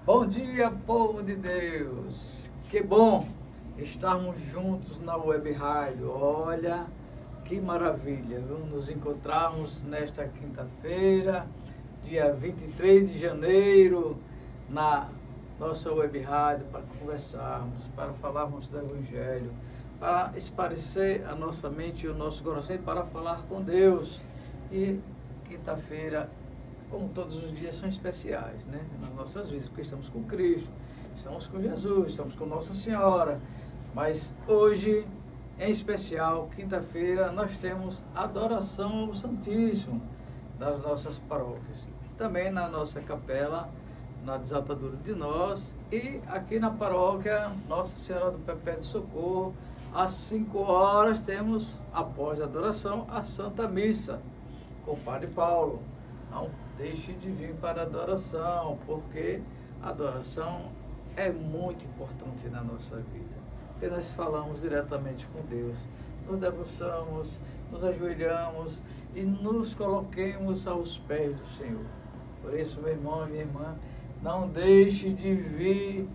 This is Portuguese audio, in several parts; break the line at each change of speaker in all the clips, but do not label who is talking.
Bom dia, povo de Deus! Que bom estarmos juntos na Web Rádio. Olha, que maravilha! Vamos nos encontrarmos nesta quinta-feira, dia 23 de janeiro, na nossa Web Rádio, para conversarmos, para falarmos do Evangelho, para esparecer a nossa mente e o nosso coração e para falar com Deus. E quinta-feira, como todos os dias, são especiais, né? Nas nossas vidas, porque estamos com Cristo, estamos com Jesus, estamos com Nossa Senhora. Mas hoje, em especial, quinta-feira, nós temos adoração ao Santíssimo das nossas paróquias. Também na nossa capela, na Desaltadura de Nós, e aqui na paróquia Nossa Senhora do Perpétuo Socorro, às 5 horas, temos, após a adoração, a Santa Missa, com o Padre Paulo. Não deixe de vir para a adoração, porque a adoração é muito importante na nossa vida. Porque nós falamos diretamente com Deus, nos debruçamos, nos ajoelhamos e nos coloquemos aos pés do Senhor. Por isso, meu irmão e minha irmã, não deixe de vir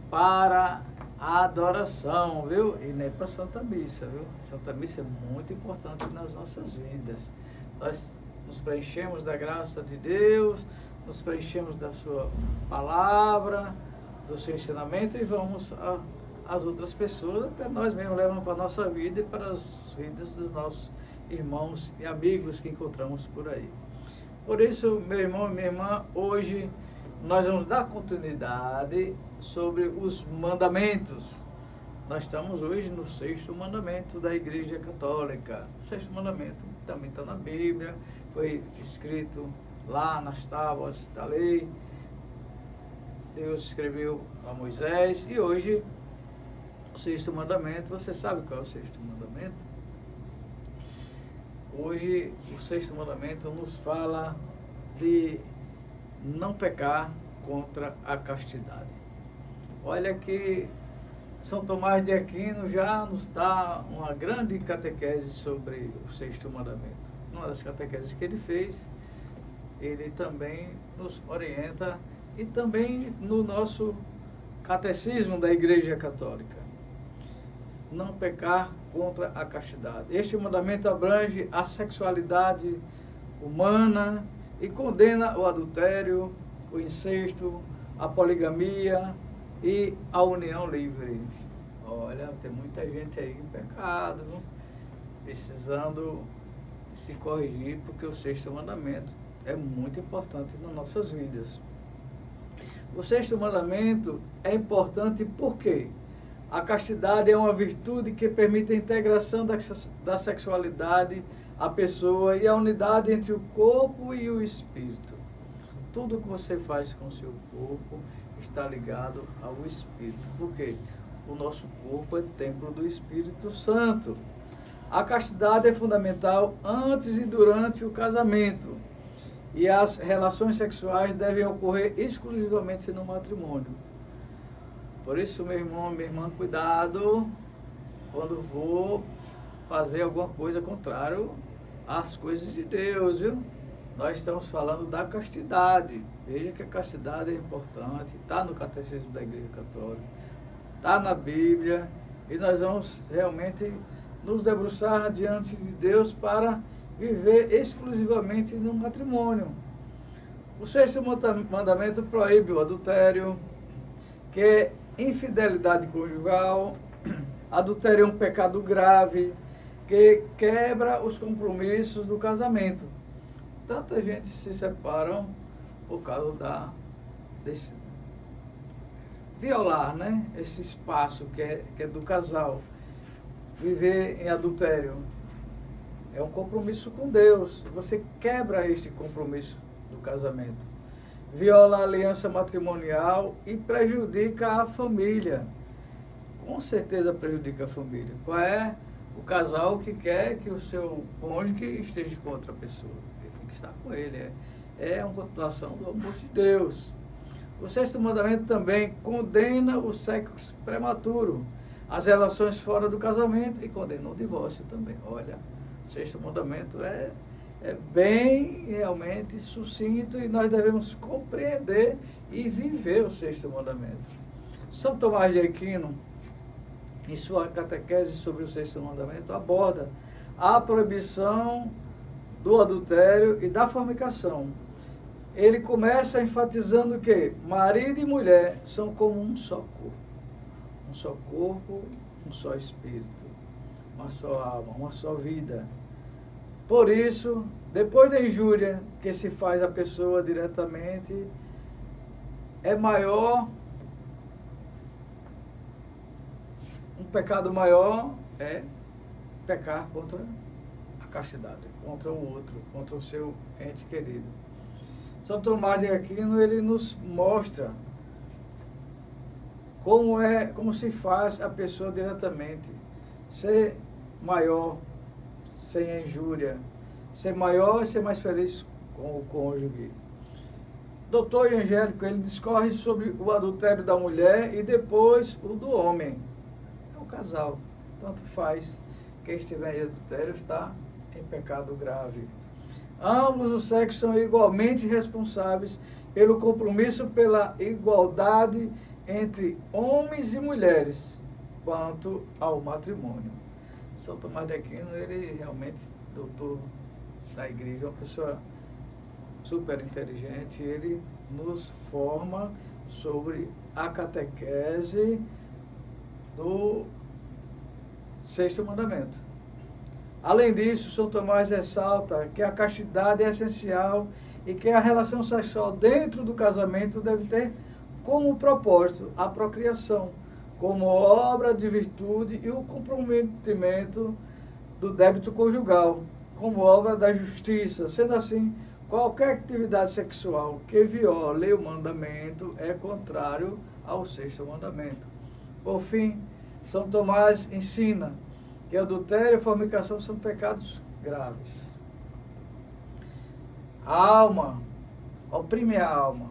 para a adoração, viu? E nem para a Santa Missa, viu? Santa Missa é muito importante nas nossas vidas. Nós nos preenchemos da graça de Deus, nos preenchemos da sua palavra, do seu ensinamento e vamos às outras pessoas, até nós mesmos levamos para a nossa vida e para as vidas dos nossos irmãos e amigos que encontramos por aí. Por isso, meu irmão e minha irmã, hoje nós vamos dar continuidade sobre os mandamentos. Nós estamos hoje no 6º mandamento da Igreja Católica. O 6º mandamento também está na Bíblia, foi escrito lá nas tábuas da lei. Deus escreveu a Moisés e hoje o 6º mandamento, você sabe qual é o 6º mandamento? Hoje o 6º mandamento nos fala de não pecar contra a castidade. Olha que São Tomás de Aquino já nos dá uma grande catequese sobre o 6º mandamento. Uma das catequeses que ele fez, ele também nos orienta e também no nosso catecismo da Igreja Católica. Não pecar contra a castidade. Este mandamento abrange a sexualidade humana e condena o adultério, o incesto, a poligamia e a união livre. Olha, tem muita gente aí em pecado, precisando se corrigir, porque o 6º mandamento é muito importante nas nossas vidas. O 6º mandamento é importante porque a castidade é uma virtude que permite a integração da sexualidade, a pessoa e a unidade entre o corpo e o espírito. Tudo que você faz com o seu corpo está ligado ao Espírito. Por quê? O nosso corpo é templo do Espírito Santo. A castidade é fundamental antes e durante o casamento. E as relações sexuais devem ocorrer exclusivamente no matrimônio. Por isso, meu irmão, minha irmã, cuidado quando for fazer alguma coisa contrária às coisas de Deus, viu? Nós estamos falando da castidade. Veja que a castidade é importante, está no Catecismo da Igreja Católica, está na Bíblia, e nós vamos realmente nos debruçar diante de Deus para viver exclusivamente no matrimônio. O 6º mandamento proíbe o adultério, que é infidelidade conjugal. Adultério é um pecado grave que quebra os compromissos do casamento. Tanta gente se separam por causa desse violar, né? Esse espaço que é do casal. Viver em adultério é um compromisso com Deus. Você quebra este compromisso do casamento. Viola a aliança matrimonial e prejudica a família. Com certeza prejudica a família. Qual é o casal que quer que o seu cônjuge esteja com outra pessoa? Ele tem que estar com ele. É uma continuação do amor de Deus. O 6º mandamento também condena o sexo prematuro, as relações fora do casamento e condena o divórcio também. Olha, o 6º mandamento é bem realmente sucinto e nós devemos compreender e viver o sexto mandamento. São Tomás de Aquino, em sua catequese sobre o sexto mandamento, aborda a proibição do adultério e da fornicação. Ele começa enfatizando que marido e mulher são como um só corpo. Um só corpo, um só espírito, uma só alma, uma só vida. Por isso, depois da injúria que se faz à pessoa diretamente, é maior, um pecado maior é pecar contra a castidade, contra o outro, contra o seu ente querido. São Tomás de Aquino, ele nos mostra como se faz a pessoa diretamente ser maior, sem injúria, ser maior e ser mais feliz com o cônjuge. Doutor Angélico, ele discorre sobre o adultério da mulher e depois o do homem. É um casal, tanto faz. Quem estiver em adultério está em pecado grave. Ambos os sexos são igualmente responsáveis pelo compromisso pela igualdade entre homens e mulheres quanto ao matrimônio. São Tomás de Aquino, ele realmente, doutor da igreja, uma pessoa super inteligente, ele nos forma sobre a catequese do sexto mandamento. Além disso, São Tomás ressalta que a castidade é essencial e que a relação sexual dentro do casamento deve ter como propósito a procriação, como obra de virtude e o comprometimento do débito conjugal, como obra da justiça. Sendo assim, qualquer atividade sexual que viole o mandamento é contrário ao sexto mandamento. Por fim, São Tomás ensina que adultério e fornicação são pecados graves. A alma oprime a alma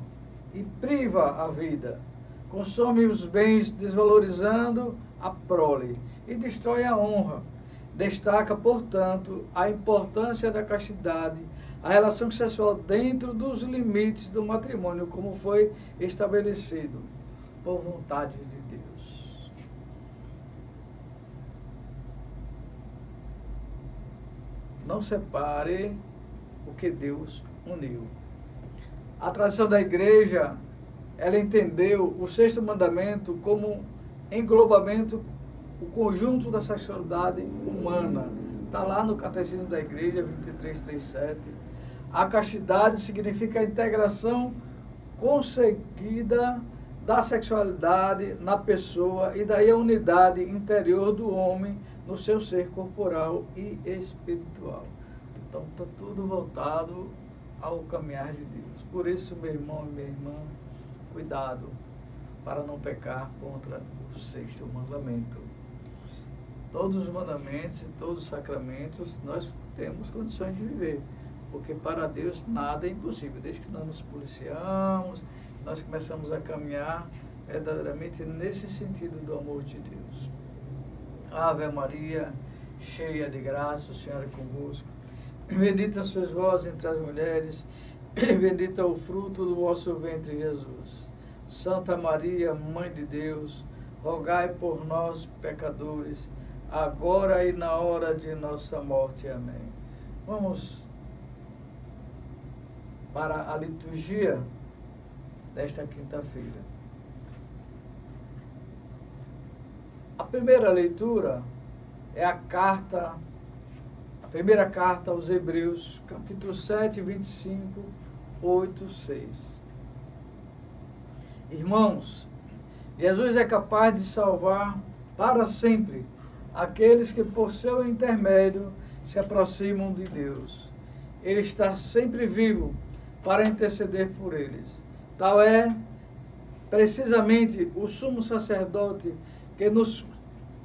e priva a vida, consome os bens desvalorizando a prole e destrói a honra. Destaca, portanto, a importância da castidade, a relação sexual dentro dos limites do matrimônio, como foi estabelecido por vontade de Deus. Não separe o que Deus uniu. A tradição da igreja, ela entendeu o sexto mandamento como englobamento, o conjunto da sexualidade humana. Está lá no Catecismo da Igreja 2337. A castidade significa a integração conseguida da sexualidade na pessoa e daí a unidade interior do homem no seu ser corporal e espiritual. Então está tudo voltado ao caminhar de Deus. Por isso, meu irmão e minha irmã, cuidado para não pecar contra o sexto mandamento. Todos os mandamentos e todos os sacramentos nós temos condições de viver, porque para Deus nada é impossível. Desde que nós nos policiamos, nós começamos a caminhar verdadeiramente nesse sentido do amor de Deus. Ave Maria, cheia de graça, o Senhor é convosco. Bendita sois vós entre as mulheres, e bendito é o fruto do vosso ventre, Jesus. Santa Maria, Mãe de Deus, rogai por nós, pecadores, agora e na hora de nossa morte. Amém. Vamos para a liturgia desta quinta-feira. A primeira leitura é a primeira carta aos Hebreus, capítulo 7, 25, 8, 6. Irmãos, Jesus é capaz de salvar para sempre aqueles que por seu intermédio se aproximam de Deus. Ele está sempre vivo para interceder por eles. Tal é precisamente o sumo sacerdote que nos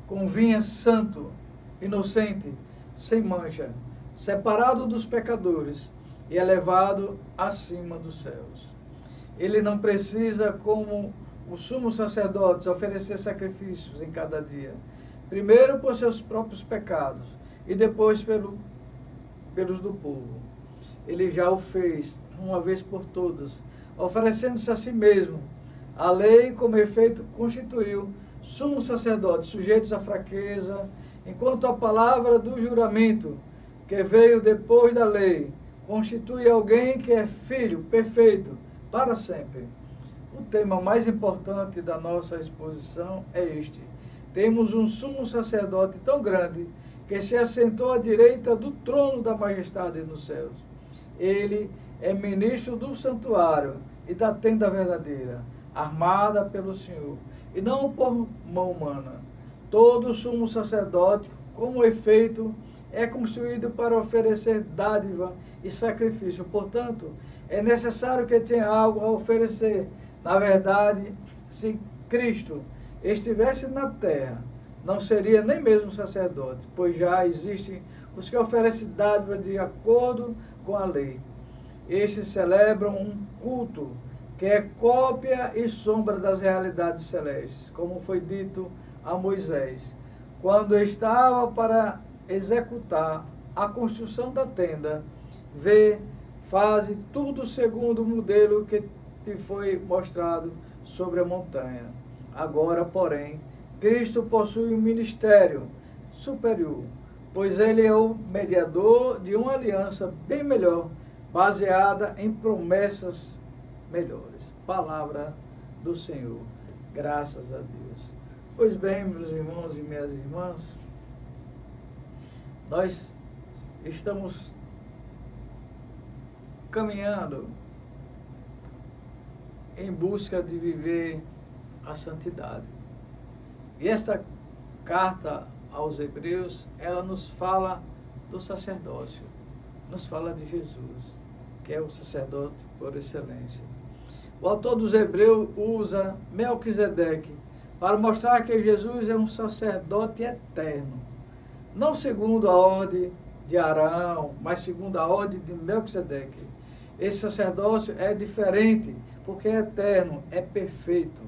convinha santo, inocente, sem mancha, separado dos pecadores e elevado acima dos céus. Ele não precisa, como o sumo sacerdote, oferecer sacrifícios em cada dia, primeiro por seus próprios pecados e depois pelos do povo. ele já o fez uma vez por todas, oferecendo-se a si mesmo. A lei, como efeito, constituiu sumos sacerdotes sujeitos à fraqueza, enquanto a palavra do juramento, que veio depois da lei, constitui alguém que é filho perfeito para sempre. O tema mais importante da nossa exposição é este. Temos um sumo sacerdote tão grande que se assentou à direita do trono da majestade nos céus. Ele é ministro do santuário e da tenda verdadeira, armada pelo Senhor, e não por mão humana. Todo sumo sacerdote, como efeito, é construído para oferecer dádiva e sacrifício. Portanto, é necessário que tenha algo a oferecer. Na verdade, se Cristo estivesse na terra, não seria nem mesmo sacerdote, pois já existem os que oferecem dádiva de acordo com a lei. Estes celebram um culto que é cópia e sombra das realidades celestes, como foi dito a Moisés, quando estava para executar a construção da tenda. Faze tudo segundo o modelo que te foi mostrado sobre a montanha. Agora, porém, Cristo possui um ministério superior, pois ele é o mediador de uma aliança bem melhor, baseada em promessas melhores. Palavra do Senhor. Graças a Deus. Pois bem, meus irmãos e minhas irmãs, nós estamos caminhando em busca de viver a santidade. E esta carta aos Hebreus, ela nos fala do sacerdócio, nos fala de Jesus, que é o sacerdote por excelência. O autor dos Hebreus usa Melquisedeque para mostrar que Jesus é um sacerdote eterno, não segundo a ordem de Arão, mas segundo a ordem de Melquisedeque. Esse sacerdócio é diferente, porque é eterno, é perfeito.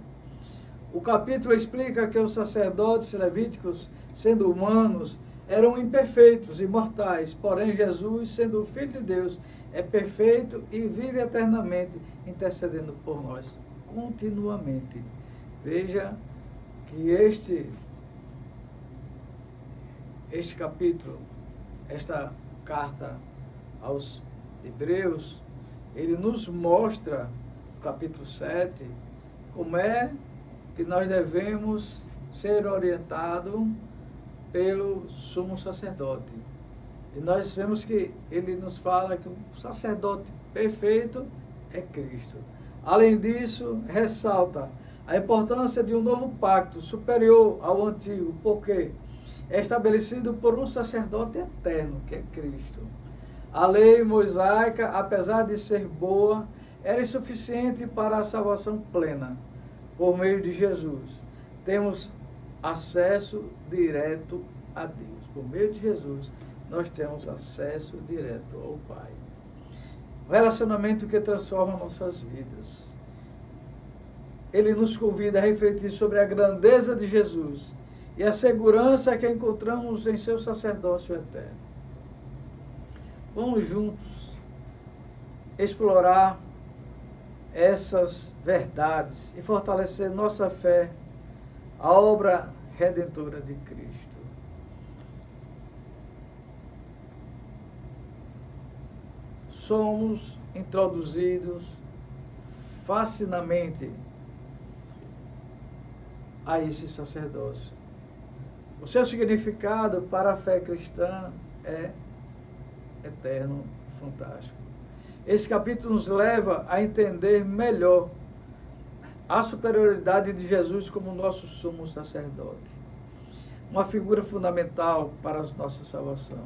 O capítulo explica que os sacerdotes levíticos, sendo humanos, eram imperfeitos e mortais, porém Jesus, sendo o Filho de Deus, é perfeito e vive eternamente, intercedendo por nós, continuamente. Veja que este capítulo, esta carta aos Hebreus, ele nos mostra, no capítulo 7, como é que nós devemos ser orientados pelo sumo sacerdote. E nós vemos que ele nos fala que o sacerdote perfeito é Cristo. Além disso, ressalta a importância de um novo pacto superior ao antigo, porque é estabelecido por um sacerdote eterno, que é Cristo. A lei mosaica, apesar de ser boa, era insuficiente para a salvação plena. Por meio de Jesus, temos acesso direto a Deus. Por meio de Jesus, nós temos acesso direto ao Pai. O relacionamento que transforma nossas vidas. Ele nos convida a refletir sobre a grandeza de Jesus e a segurança que encontramos em seu sacerdócio eterno. Vamos juntos explorar essas verdades e fortalecer nossa fé, a obra redentora de Cristo. Somos introduzidos facilmente a esse sacerdócio. O seu significado para a fé cristã é eterno e fantástico. Esse capítulo nos leva a entender melhor a superioridade de Jesus como nosso sumo sacerdote, uma figura fundamental para a nossa salvação.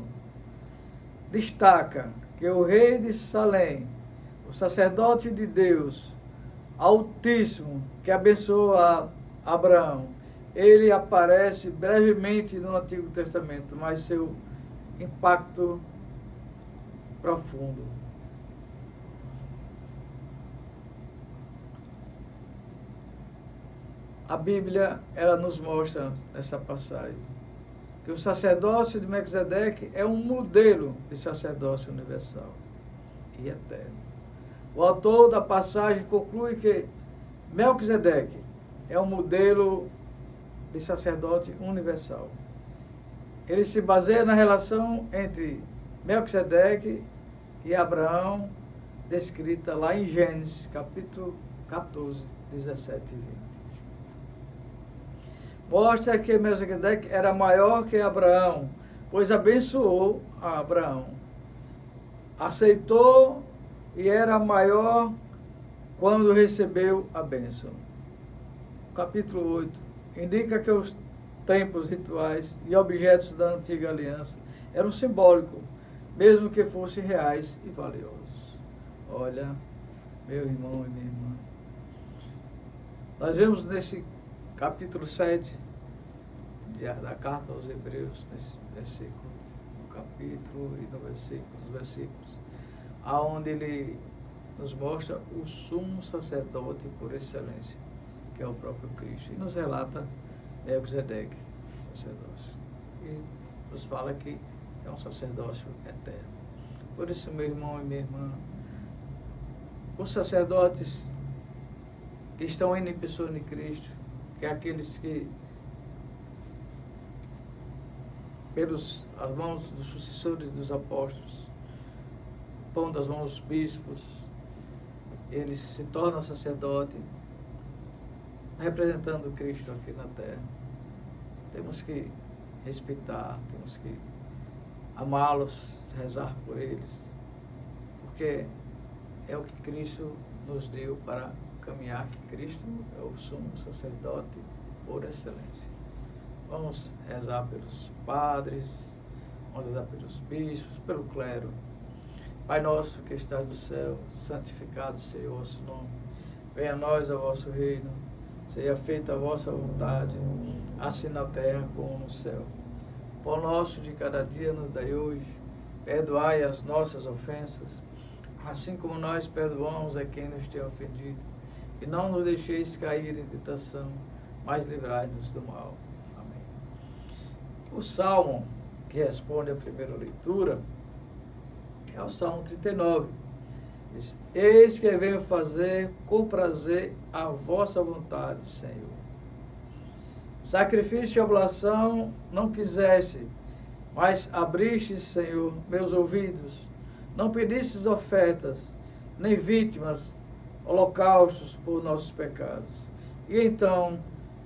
Destaca que o rei de Salém, o sacerdote de Deus Altíssimo, que abençoa Abraão, ele aparece brevemente no Antigo Testamento, mas seu impacto profundo. A Bíblia, ela nos mostra nessa passagem que o sacerdócio de Melquisedeque é um modelo de sacerdócio universal. e eterno. O autor da passagem conclui que Melquisedeque é um modelo de sacerdote universal. Ele se baseia na relação entre Melquisedeque e Abraão, descrita lá em Gênesis, capítulo 14, 17 e 20. Mostra que Melquisedeque era maior que Abraão, pois abençoou a Abraão. Aceitou e era maior quando recebeu a bênção. Capítulo 8 indica que os templos rituais e objetos da antiga aliança eram simbólicos, mesmo que fossem reais e valiosos. Olha, meu irmão e minha irmã, nós vemos nesse capítulo 7 da carta aos Hebreus, nesse versículo, no capítulo e nos versículos, aonde ele nos mostra o sumo sacerdote por excelência, que é o próprio Cristo, e nos relata Melquisedeque, sacerdócio, e nos fala que é um sacerdócio eterno. Por isso, meu irmão e minha irmã, os sacerdotes que estão indo em pessoa de Cristo, que é aqueles que, pelas mãos dos sucessores dos apóstolos, pão das mãos dos bispos, eles se tornam sacerdote, representando Cristo aqui na terra. Temos que respeitar, temos que amá-los, rezar por eles, porque é o que Cristo nos deu para caminhar, que Cristo é o sumo sacerdote por excelência. Vamos rezar pelos padres, vamos rezar pelos bispos, pelo clero. Pai nosso que estás no céu, santificado seja o vosso nome. Venha a nós o vosso reino, seja feita a vossa vontade, assim na terra como no céu. Pão nosso de cada dia nos dai hoje, perdoai as nossas ofensas, assim como nós perdoamos a quem nos tem ofendido. E não nos deixeis cair em tentação, mas livrai-nos do mal. Amém. O salmo que responde à primeira leitura é o Salmo 39. Diz: eis que venho fazer com prazer a vossa vontade, Senhor. Sacrifício e oblação não quiseste, mas abriste, Senhor, meus ouvidos. Não pedistes ofertas, nem vítimas, holocaustos por nossos pecados. E então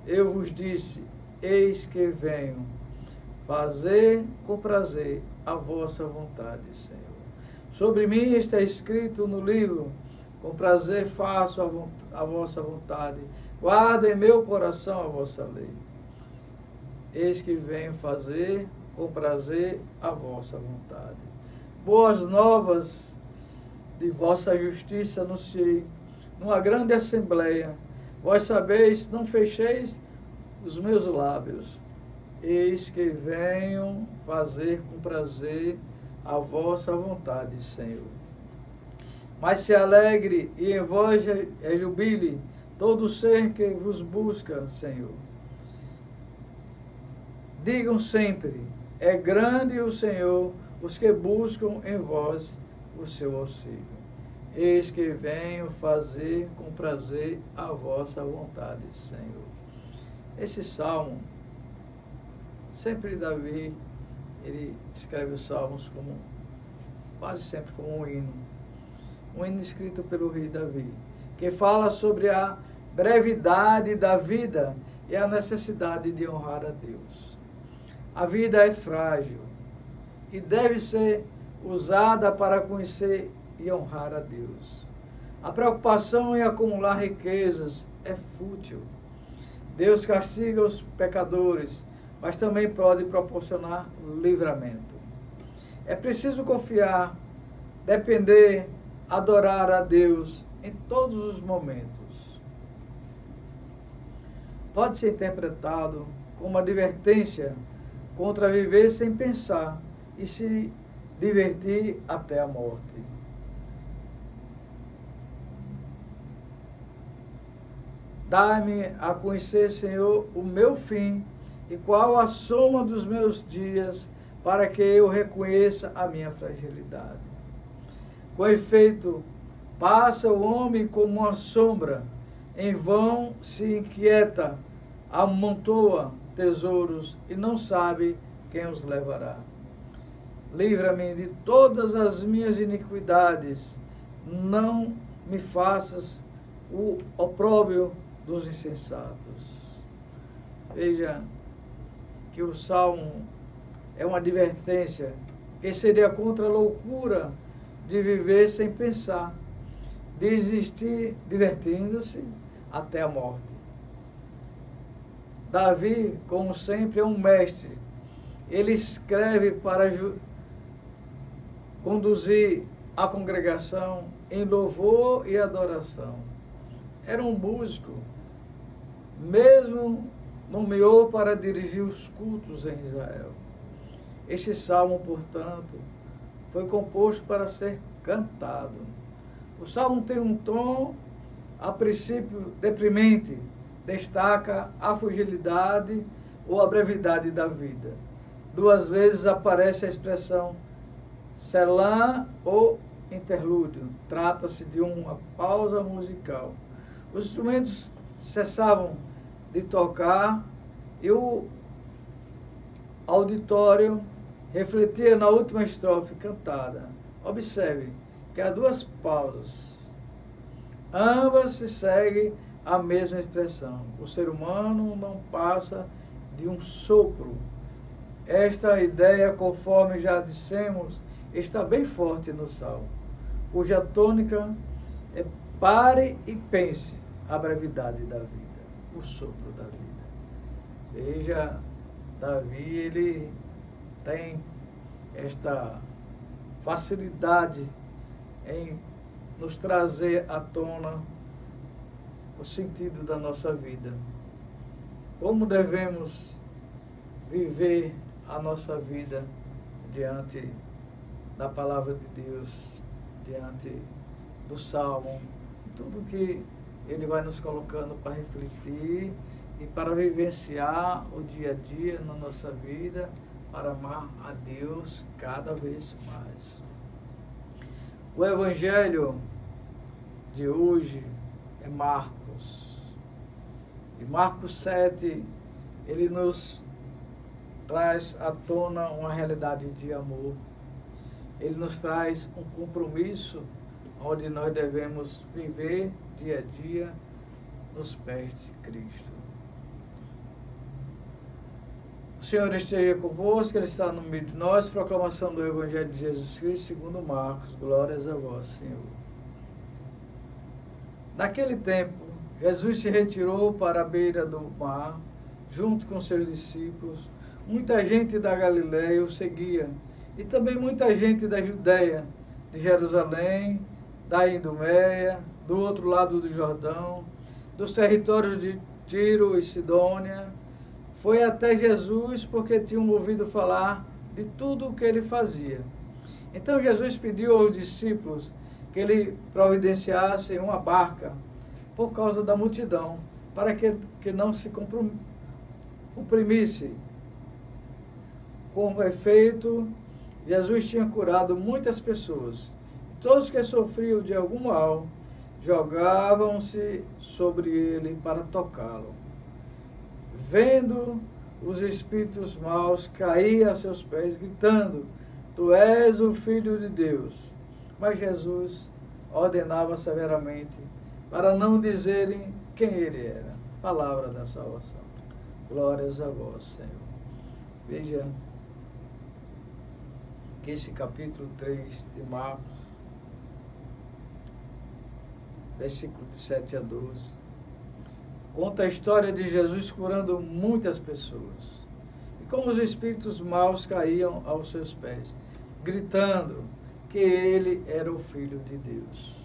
eu vos disse: eis que venho fazer com prazer a vossa vontade, Senhor. Sobre mim está escrito no livro: com prazer faço a vossa vontade, guardo em meu coração a vossa lei. Eis que venho fazer com prazer a vossa vontade. Boas novas de vossa justiça anunciei numa grande assembleia. Vós sabeis, não fecheis os meus lábios. Eis que venho fazer com prazer a vossa vontade, Senhor. Mas se alegre e em vós jubile todo ser que vos busca, Senhor. Digam sempre: é grande o Senhor, os que buscam em vós o seu auxílio. Eis que venho fazer com prazer a vossa vontade, Senhor. Esse salmo, sempre Davi, ele escreve os salmos como, quase sempre como um hino escrito pelo rei Davi, que fala sobre a brevidade da vida e a necessidade de honrar a Deus. A vida é frágil e deve ser usada para conhecer e honrar a Deus. A preocupação em acumular riquezas é fútil. Deus castiga os pecadores, mas também pode proporcionar livramento. É preciso confiar, depender, adorar a Deus em todos os momentos. Pode ser interpretado como uma advertência contra viver sem pensar e se divertir até a morte. Dá-me a conhecer, Senhor, o meu fim e qual a soma dos meus dias, para que eu reconheça a minha fragilidade. Com efeito, passa o homem como uma sombra, em vão se inquieta, amontoa tesouros e não sabe quem os levará. Livra-me de todas as minhas iniquidades, não me faças o opróbrio dos insensatos. Veja que o Salmo é uma advertência que seria contra a loucura de viver sem pensar, de existir divertindo-se até a morte. Davi, como sempre, é um mestre. Ele escreve para conduzir a congregação em louvor e adoração. Era um músico, mesmo nomeou para dirigir os cultos em Israel. Este salmo, portanto, foi composto para ser cantado. O salmo tem um tom, a princípio, deprimente, destaca a fragilidade ou a brevidade da vida. 2 vezes aparece a expressão Selá ou interlúdio. Trata-se de uma pausa musical. Os instrumentos cessavam de tocar e o auditório refletia na última estrofe cantada. Observe que há 2 pausas. Ambas se seguem a mesma expressão. O ser humano não passa de um sopro. Esta ideia, conforme já dissemos, está bem forte no Salmo, cuja tônica é pare e pense a brevidade da vida, o sopro da vida. Veja, Davi, ele tem esta facilidade em nos trazer à tona o sentido da nossa vida. Como devemos viver a nossa vida diante da palavra de Deus, diante do Salmo, tudo que ele vai nos colocando para refletir e para vivenciar o dia a dia na nossa vida, para amar a Deus cada vez mais. O Evangelho de hoje é Marcos. E Marcos 7, ele nos traz à tona uma realidade de amor. Ele nos traz um compromisso onde nós devemos viver dia a dia nos pés de Cristo. O Senhor esteja convosco, Ele está no meio de nós. Proclamação do Evangelho de Jesus Cristo segundo Marcos. Glórias a vós, Senhor. Naquele tempo, Jesus se retirou para a beira do mar, junto com seus discípulos. Muita gente da Galiléia o seguia, e também muita gente da Judéia, de Jerusalém, da Idumeia, do outro lado do Jordão, dos territórios de Tiro e Sidônia. Foi até Jesus porque tinham ouvido falar de tudo o que ele fazia. Então Jesus pediu aos discípulos que ele providenciasse uma barca por causa da multidão, para que não se comprimisse. Com efeito, Jesus tinha curado muitas pessoas. Todos que sofriam de algum mal jogavam-se sobre ele para tocá-lo. Vendo os espíritos maus, caía a seus pés, gritando: Tu és o Filho de Deus. Mas Jesus ordenava severamente para não dizerem quem ele era. Palavra da salvação. Glórias a vós, Senhor. Veja que esse capítulo 3 de Marcos, versículo de 7 a 12, conta a história de Jesus curando muitas pessoas. E como os espíritos maus caíam aos seus pés, gritando que ele era o Filho de Deus.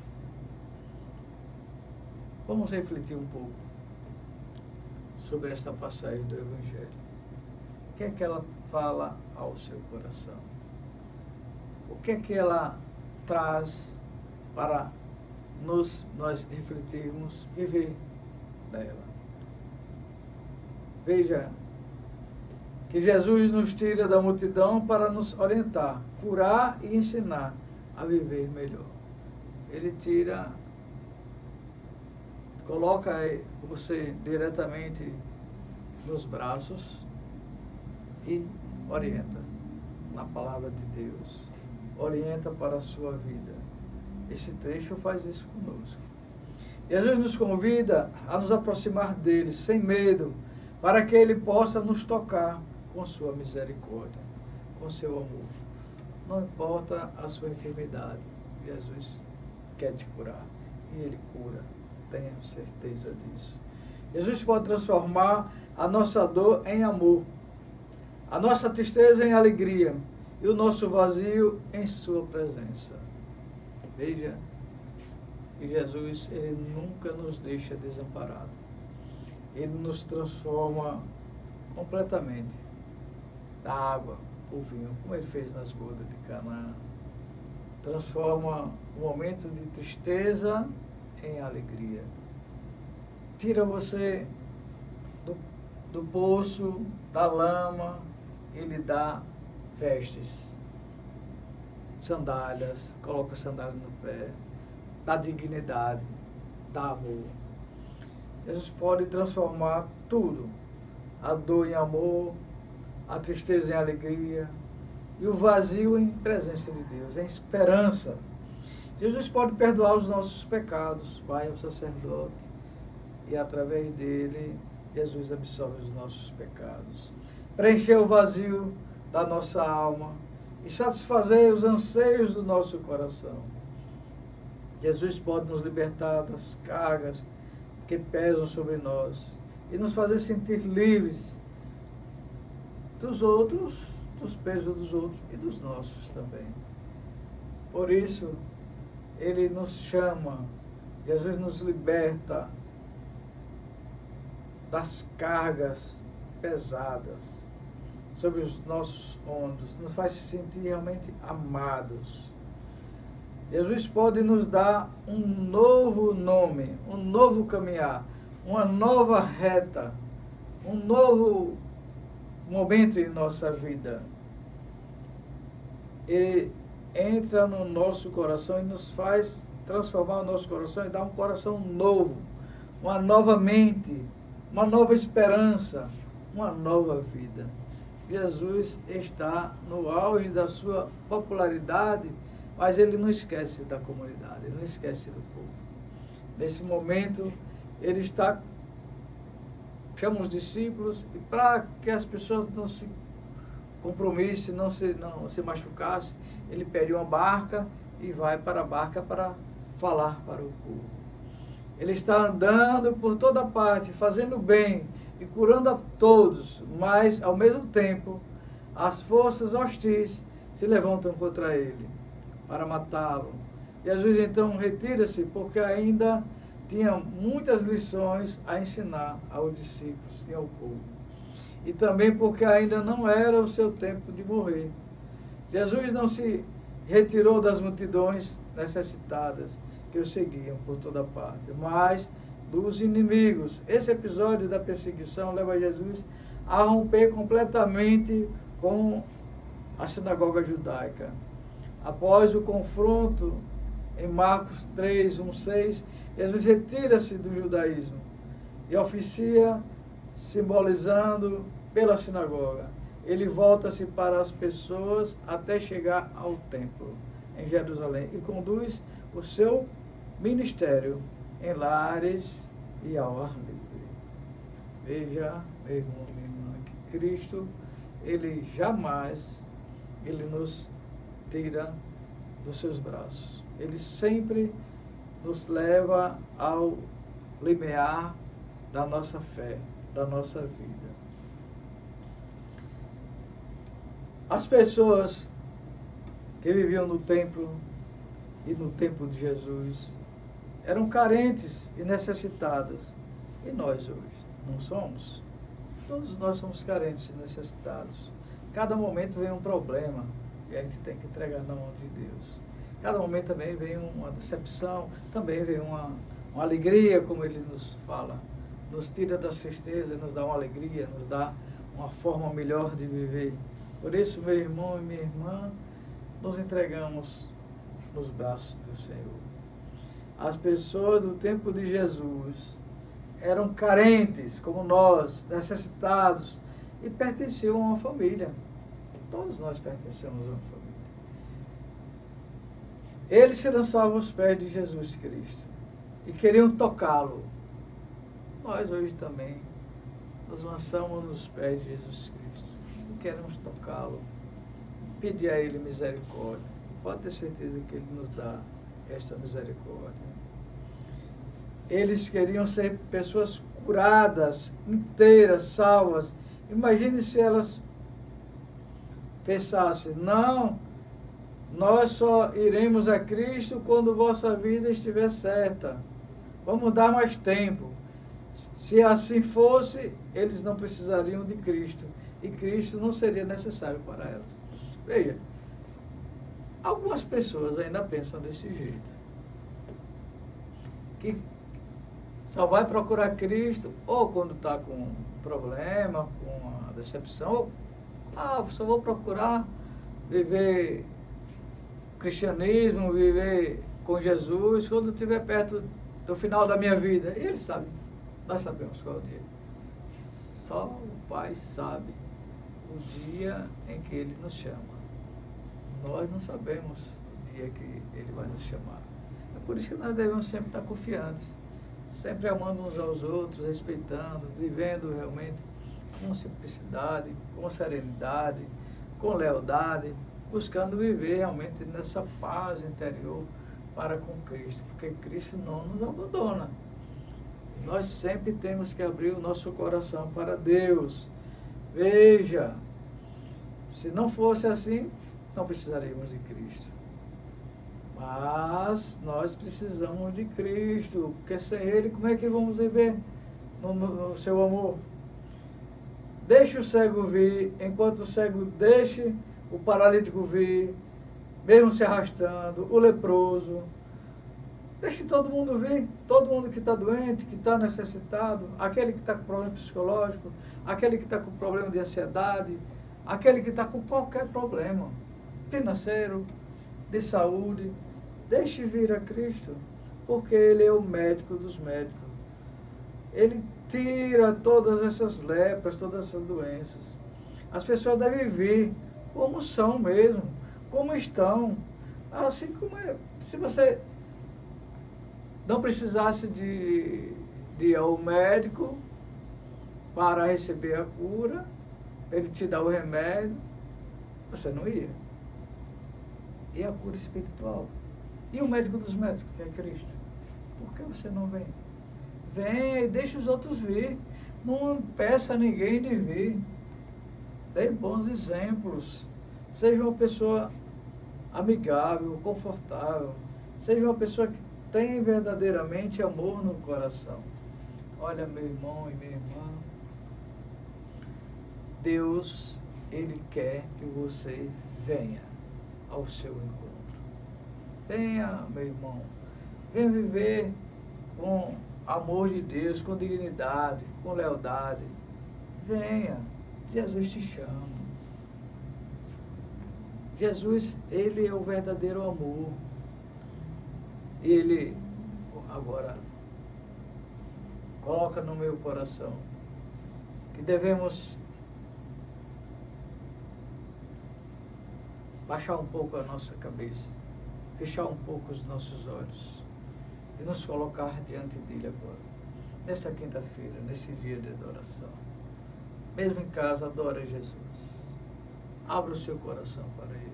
Vamos refletir um pouco sobre esta passagem do Evangelho. O que é que ela fala ao seu coração? O que é que ela traz para nós refletirmos, viver dela? Veja que Jesus nos tira da multidão para nos orientar, curar e ensinar a viver melhor. ele tira, coloca você diretamente nos braços e orienta na palavra de Deus, orienta para a sua vida. Esse trecho faz isso conosco. Jesus nos convida a nos aproximar dele sem medo, para que ele possa nos tocar com sua misericórdia, com seu amor. Não importa a sua enfermidade, Jesus quer te curar e ele cura, tenha certeza disso. Jesus pode transformar a nossa dor em amor, a nossa tristeza em alegria e o nosso vazio em sua presença. Veja que Jesus, ele nunca nos deixa desamparados. Ele nos transforma completamente da água para o vinho, como ele fez nas bodas de Canaã. Transforma o momento de tristeza em alegria. Tira você do poço, da lama, ele dá vestes, sandálias, coloca sandálias no pé, dá dignidade, dá amor. Jesus pode transformar tudo, a dor em amor, a tristeza em alegria e o vazio em presença de Deus, em esperança. Jesus pode perdoar os nossos pecados, vai ao sacerdote e através dele Jesus absolve os nossos pecados. Preencher o vazio da nossa alma e satisfazer os anseios do nosso coração. Jesus pode nos libertar das cargas que pesam sobre nós e nos fazer sentir livres dos outros, dos pesos dos outros e dos nossos também. Por isso, ele nos chama, Jesus nos liberta das cargas pesadas sobre os nossos ombros, nos faz se sentir realmente amados. Jesus pode nos dar um novo nome, um novo caminhar, uma nova reta, um novo momento em nossa vida. Ele entra no nosso coração e nos faz transformar o nosso coração e dar um coração novo, uma nova mente, uma nova esperança, uma nova vida. Jesus está no auge da sua popularidade, mas ele não esquece da comunidade, ele não esquece do povo. Nesse momento, ele está, chama os discípulos, e para que as pessoas não se compromissem, não se machucassem, ele pede uma barca e vai para a barca para falar para o povo. Ele está andando por toda parte, fazendo bem e curando a todos, mas, ao mesmo tempo, as forças hostis se levantam contra ele para matá-lo. Jesus então retira-se porque ainda tinha muitas lições a ensinar aos discípulos e ao povo. E também porque ainda não era o seu tempo de morrer. Jesus não se retirou das multidões necessitadas que o seguiam por toda parte, mas dos inimigos. Esse episódio da perseguição leva Jesus a romper completamente com a sinagoga judaica. Após o confronto em Marcos 3, 1, 6, Jesus retira-se do judaísmo e oficia simbolizando pela sinagoga. Ele volta-se para as pessoas até chegar ao templo em Jerusalém e conduz o seu ministério em lares e ao ar livre. Veja, meu irmão, minha irmã, que Cristo, ele jamais, ele nos tira dos seus braços. Ele sempre nos leva ao limiar da nossa fé, da nossa vida. As pessoas que viviam no templo e no tempo de Jesus eram carentes e necessitadas. E nós hoje não somos? Todos nós somos carentes e necessitados. Cada momento vem um problema e a gente tem que entregar na mão de Deus. Cada momento também vem uma decepção, também vem uma alegria, como ele nos fala. Nos tira da tristeza, nos dá uma alegria, nos dá uma forma melhor de viver. Por isso, meu irmão e minha irmã, nos entregamos nos braços do Senhor. As pessoas do tempo de Jesus eram carentes, como nós, necessitados, e pertenciam a uma família. Todos nós pertencemos a uma família. Eles se lançavam aos pés de Jesus Cristo e queriam tocá-lo. Nós hoje também nos lançamos nos pés de Jesus Cristo e queremos tocá-lo, pedir a Ele misericórdia. Pode ter certeza que Ele nos dá esta misericórdia. Eles queriam ser pessoas curadas, inteiras, salvas. Imagine se elas pensassem: não, nós só iremos a Cristo quando vossa vida estiver certa. Vamos dar mais tempo. Se assim fosse, eles não precisariam de Cristo. E Cristo não seria necessário para elas. Veja, algumas pessoas ainda pensam desse jeito. Que só vai procurar Cristo ou quando está com problema, com a decepção, ou só vou procurar viver cristianismo, viver com Jesus quando estiver perto do final da minha vida. E Ele sabe, nós sabemos qual é o dia. Só o Pai sabe o dia em que Ele nos chama. Nós não sabemos o dia que Ele vai nos chamar. É por isso que nós devemos sempre estar confiantes, sempre amando uns aos outros, respeitando, vivendo realmente com simplicidade, com serenidade, com lealdade, buscando viver realmente nessa paz interior para com Cristo, porque Cristo não nos abandona. Nós sempre temos que abrir o nosso coração para Deus. Veja, se não fosse assim, não precisaríamos de Cristo. Mas nós precisamos de Cristo, porque sem Ele, como é que vamos viver no seu amor? Deixe o cego vir, enquanto o cego deixe o paralítico vir, mesmo se arrastando, o leproso. Deixe todo mundo vir, todo mundo que está doente, que está necessitado, aquele que está com problema psicológico, aquele que está com problema de ansiedade, aquele que está com qualquer problema financeiro, de saúde. Deixe vir a Cristo, porque Ele é o médico dos médicos. Ele tira todas essas lepras, todas essas doenças. As pessoas devem vir como são mesmo, como estão. Assim como é. Se você não precisasse de ir ao médico para receber a cura, ele te dá o remédio, você não ia. E a cura espiritual? E o médico dos médicos, que é Cristo? Por que você não vem? Venha e deixe os outros vir. Não peça a ninguém de vir. Dê bons exemplos. Seja uma pessoa amigável, confortável. Seja uma pessoa que tem verdadeiramente amor no coração. Olha, meu irmão e minha irmã, Deus, Ele quer que você venha ao seu encontro. Venha, meu irmão, venha viver com amor de Deus, com dignidade, com lealdade. Venha, Jesus te chama. Jesus, Ele é o verdadeiro amor. Ele, agora, coloca no meu coração que devemos baixar um pouco a nossa cabeça, fechar um pouco os nossos olhos e nos colocar diante dele agora, nesta quinta-feira, nesse dia de adoração. Mesmo em casa, adora Jesus. Abra o seu coração para Ele.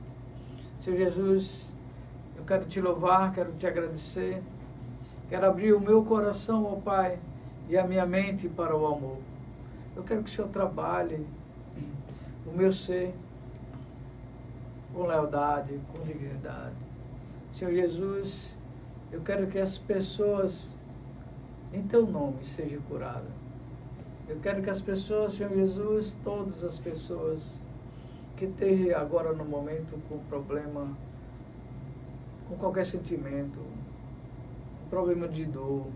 Senhor Jesus, eu quero te louvar, quero te agradecer, quero abrir o meu coração, ó Pai, e a minha mente para o amor. Eu quero que o Senhor trabalhe o meu ser com lealdade, com dignidade. Senhor Jesus, eu quero que as pessoas em Teu nome sejam curadas. Eu quero que as pessoas, Senhor Jesus, todas as pessoas que estejam agora no momento com problema, com qualquer sentimento, com problema de dor,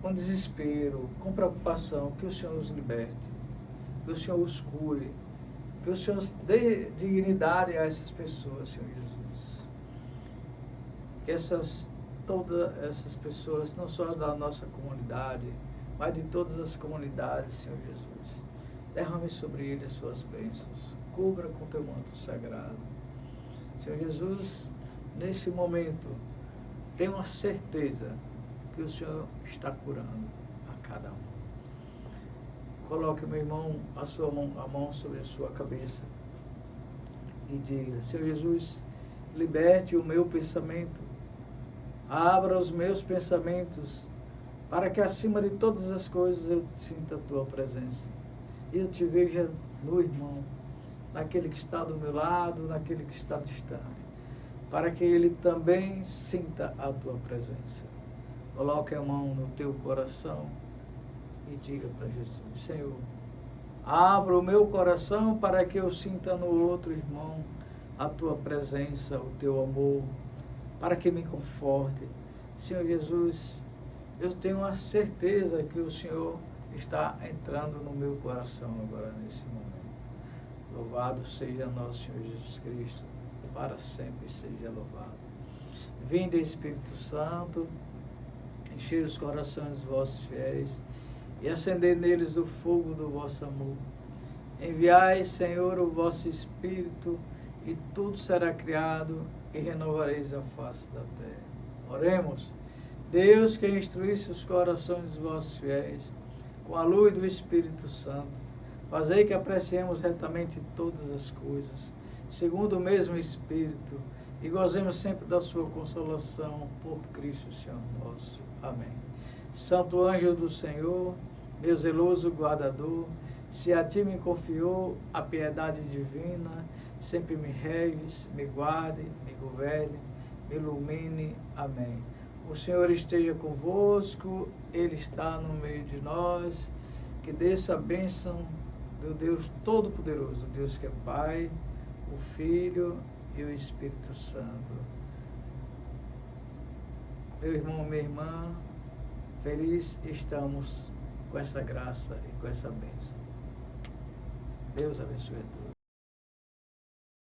com desespero, com preocupação, que o Senhor os liberte, que o Senhor os cure, que o Senhor dê dignidade a essas pessoas, Senhor Jesus. Que essas todas essas pessoas, não só da nossa comunidade, mas de todas as comunidades, Senhor Jesus. Derrame sobre eles as suas bênçãos, cubra com teu manto sagrado. Senhor Jesus, nesse momento, tenha uma certeza que o Senhor está curando a cada um. Coloque, meu irmão, a mão sobre a sua cabeça e diga: Senhor Jesus, liberte o meu pensamento, abra os meus pensamentos, para que acima de todas as coisas eu sinta a tua presença. E eu te veja no irmão, naquele que está do meu lado, naquele que está distante, para que ele também sinta a tua presença. Coloque a mão no teu coração e diga para Jesus: Senhor, abra o meu coração para que eu sinta no outro irmão a tua presença, o teu amor, para que me conforte. Senhor Jesus, eu tenho a certeza que o Senhor está entrando no meu coração agora, nesse momento. Louvado seja nosso Senhor Jesus Cristo, para sempre seja louvado. Vinde, Espírito Santo, enchei os corações dos vossos fiéis e acendei neles o fogo do vosso amor. Enviai, Senhor, o vosso Espírito, e tudo será criado, e renovareis a face da terra. Oremos. Deus, que instruísse os corações dos vossos fiéis, com a luz do Espírito Santo, fazei que apreciemos retamente todas as coisas, segundo o mesmo Espírito, e gozemos sempre da sua consolação, por Cristo Senhor nosso. Amém. Santo anjo do Senhor, meu zeloso guardador, se a ti me confiou a piedade divina, sempre me regues, me guarde, me governe, me ilumine. Amém. O Senhor esteja convosco, Ele está no meio de nós. Que desça a bênção do Deus Todo-Poderoso, Deus que é Pai, o Filho e o Espírito Santo. Meu irmão, minha irmã, feliz estamos com essa graça e com essa bênção. Deus abençoe a todos.